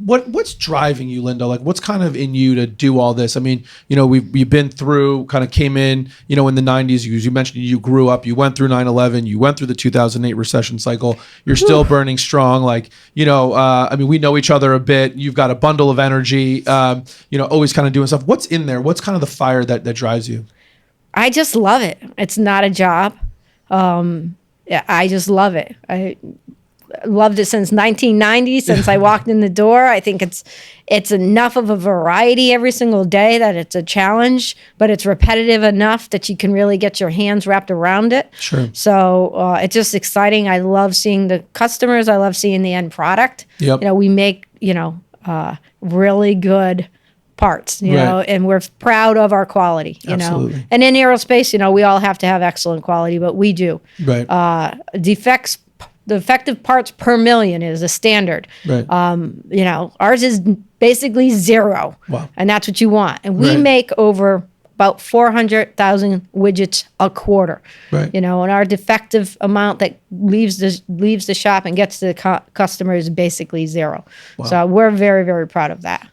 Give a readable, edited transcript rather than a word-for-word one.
what's driving you, Lynda? Like, what's kind of in you to do all this? I mean, we've been through, kind of came in, in the 90s. You mentioned you grew up, you went through 9/11, you went through the 2008 recession cycle. You're still burning strong. Like, I mean, we know each other a bit. You've got a bundle of energy. Always kind of doing stuff. What's in there? What's kind of the fire that drives you? I just love it. It's not a job. I just love it. I loved it since 1990, since I walked in the door. I think it's enough of a variety every single day that it's a challenge, but it's repetitive enough that you can really get your hands wrapped around it. Sure. So it's just exciting. I love seeing the customers. I love seeing the end product. Yep. We make, really good parts, and we're proud of our quality, Absolutely. And in aerospace, we all have to have excellent quality, but we do. Right. The defective parts per million is a standard. Right. Ours is basically 0. Wow. And that's what you want. And we Right. make over about 400,000 widgets a quarter. Right. And our defective amount that leaves the shop and gets to the customer is basically 0. Wow. So we're very, very proud of that.